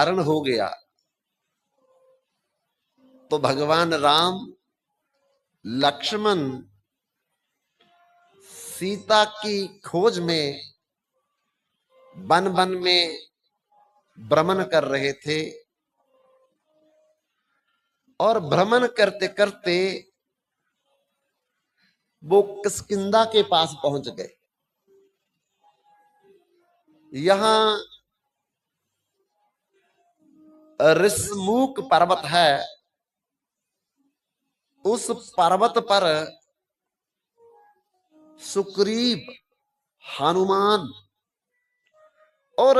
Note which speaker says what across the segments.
Speaker 1: हरण हो गया तो भगवान राम लक्ष्मण सीता की खोज में वन वन में भ्रमण कर रहे थे और भ्रमण करते करते वो किष्किंधा के पास पहुंच गए। यहां ऋषमुख पर्वत है, उस पर्वत पर सुग्रीव, हनुमान और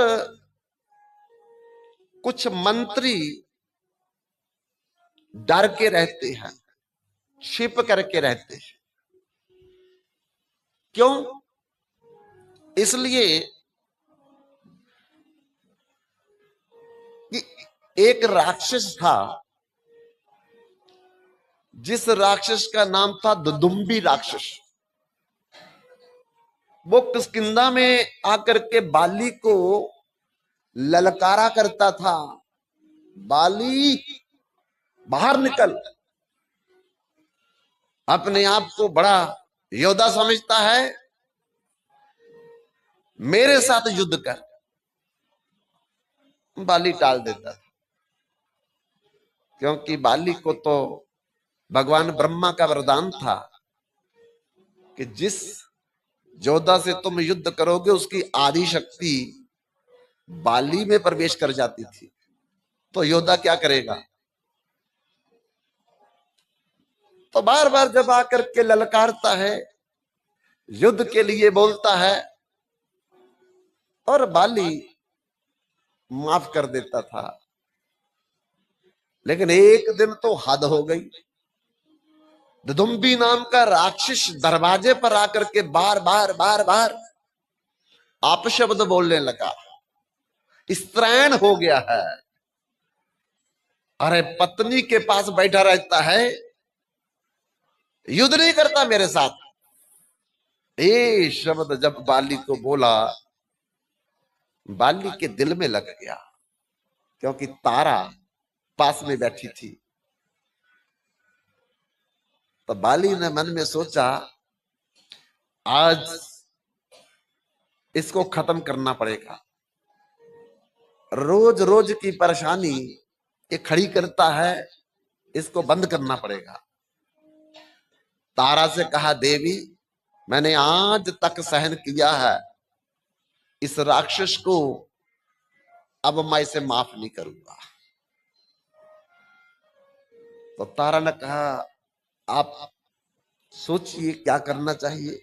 Speaker 1: कुछ मंत्री डर के रहते हैं, छिप करके रहते हैं। क्यों? इसलिए कि एक राक्षस था, जिस राक्षस का नाम था दुदुम्बी राक्षस। वो किष्किंधा में आकर के बाली को ललकारा करता था, बाली बाहर निकल। अपने आप को बड़ा योद्धा समझता है, मेरे साथ युद्ध कर। बाली टाल देता था, क्योंकि बाली को तो भगवान ब्रह्मा का वरदान था कि जिस योद्धा से तुम युद्ध करोगे उसकी आदि शक्ति बाली में प्रवेश कर जाती थी, तो योद्धा क्या करेगा। तो बार बार जब आकर के ललकारता है, युद्ध के लिए बोलता है, और बाली माफ कर देता था। लेकिन एक दिन तो हद हो गई। दुदुम्बी नाम का राक्षस दरवाजे पर आकर के बार बार बार बार अपशब्द बोलने लगा। स्त्रैण हो गया है। अरे पत्नी के पास बैठा रहता है, युद्ध नहीं करता मेरे साथ। ये शब्द जब बाली को बोला, बाली के दिल में लग गया, क्योंकि तारा पास में बैठी थी। तो बाली ने मन में सोचा, आज इसको खत्म करना पड़ेगा। रोज रोज की परेशानी ये खड़ी करता है, इसको बंद करना पड़ेगा। तारा से कहा, देवी मैंने आज तक सहन किया है, इस राक्षस को अब मैं इसे माफ नहीं करूंगा। तो तारा ने कहा, आप सोचिए क्या करना चाहिए।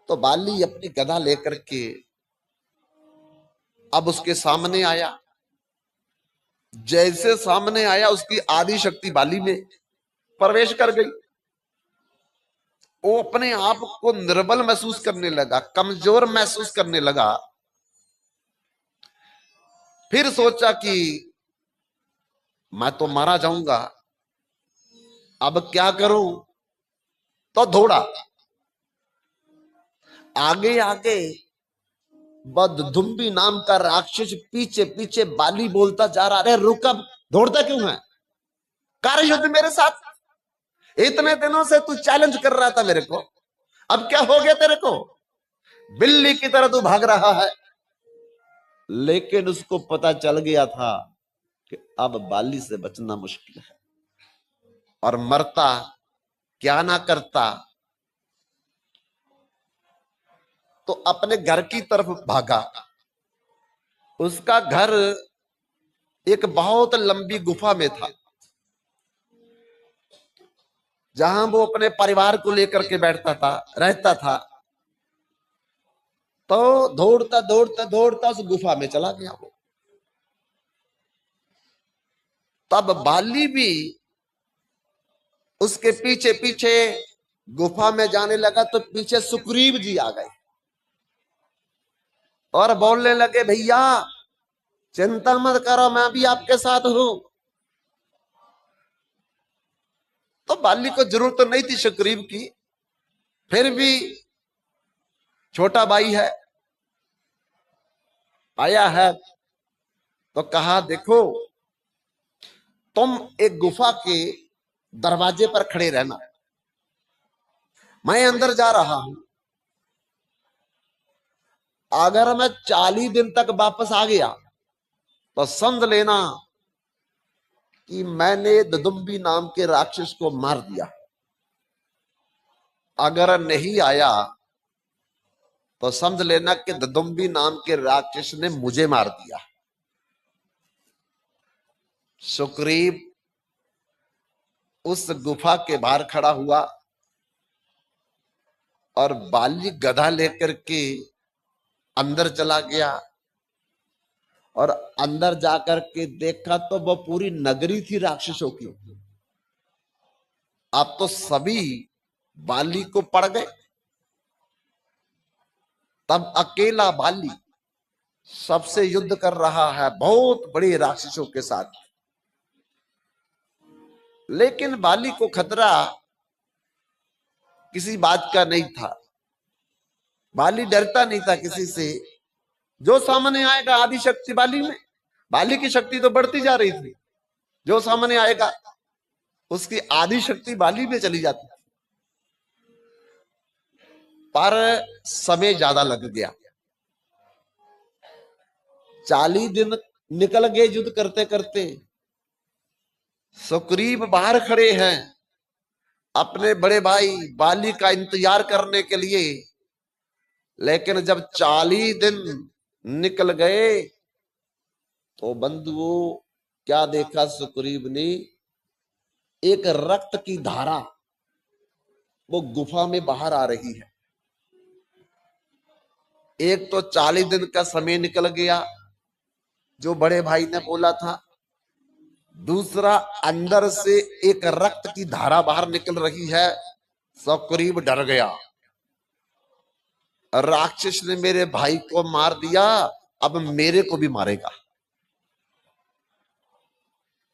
Speaker 1: तो बाली अपनी गदा लेकर के अब उसके सामने आया। जैसे सामने आया, उसकी आदि शक्ति बाली में प्रवेश कर गई। वो अपने आप को निर्बल महसूस करने लगा, कमजोर महसूस करने लगा। फिर सोचा कि मैं तो मारा जाऊंगा, अब क्या करूं। तो दौड़ा आगे आगे। दुदुम्बी नाम का राक्षस पीछे पीछे बाली बोलता जा रहा, अरे रुक, अब दौड़ता क्यों है, कार्य युद्ध मेरे साथ। इतने दिनों से तू चैलेंज कर रहा था मेरे को, अब क्या हो गया तेरे को, बिल्ली की तरह तू भाग रहा है। लेकिन उसको पता चल गया था कि अब बाली से बचना मुश्किल है, और मरता क्या ना करता। तो अपने घर की तरफ भागा। उसका घर एक बहुत लंबी गुफा में था, जहां वो अपने परिवार को लेकर के बैठता था, रहता था। तो दौड़ता दौड़ता दौड़ता उस गुफा में चला गया वो। तब बाली भी उसके पीछे पीछे गुफा में जाने लगा। तो पीछे सुग्रीव जी आ गए और बोलने लगे, भैया चिंता मत करो, मैं भी आपके साथ हूं। तो बाली को जरूरत तो नहीं थी सुग्रीव की, फिर भी छोटा भाई है, आया है तो कहा देखो तुम एक गुफा के दरवाजे पर खड़े रहना, मैं अंदर जा रहा हूं। अगर मैं 40 दिन तक वापस आ गया तो समझ लेना कि मैंने ददुम्बी नाम के राक्षस को मार दिया। अगर नहीं आया तो समझ लेना कि ददुम्बी नाम के राक्षस ने मुझे मार दिया। सुग्रीव उस गुफा के बाहर खड़ा हुआ और बाली गधा लेकर के अंदर चला गया और अंदर जाकर के देखा तो वह पूरी नगरी थी राक्षसों की। अब तो सभी बाली को पड़ गए। तब अकेला बाली सबसे युद्ध कर रहा है बहुत बड़े राक्षसों के साथ। लेकिन बाली को खतरा किसी बात का नहीं था। बाली डरता नहीं था किसी से। जो सामने आएगा, आदि शक्ति बाली में, बाली की शक्ति तो बढ़ती जा रही थी, जो सामने आएगा उसकी आदि शक्ति बाली में चली जाती। पर समय ज्यादा लग गया। 40 दिन निकल गए युद्ध करते करते। सुग्रीव बाहर खड़े हैं अपने बड़े भाई बाली का इंतजार करने के लिए। लेकिन जब 40 दिन निकल गए तो बंधुओं क्या देखा सुग्रीव ने? एक रक्त की धारा वो गुफा में बाहर आ रही है। एक तो 40 दिन का समय निकल गया जो बड़े भाई ने बोला था। दूसरा, अंदर से एक रक्त की धारा बाहर निकल रही है। सुग्रीव डर गया, राक्षस ने मेरे भाई को मार दिया, अब मेरे को भी मारेगा।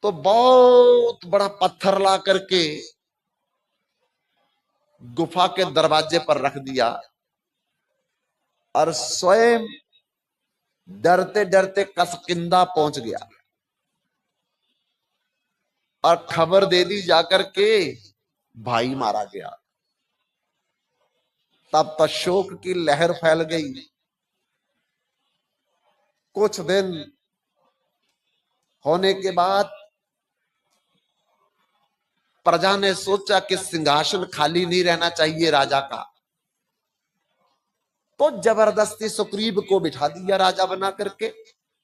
Speaker 1: तो बहुत बड़ा पत्थर ला करके गुफा के दरवाजे पर रख दिया और स्वयं डरते डरते कसकिंदा पहुंच गया और खबर दे दी जाकर के भाई मारा गया। तब तक शोक की लहर फैल गई। कुछ दिन होने के बाद प्रजा ने सोचा कि सिंहासन खाली नहीं रहना चाहिए राजा का, तो जबरदस्ती सुग्रीव को बिठा दिया राजा बना करके।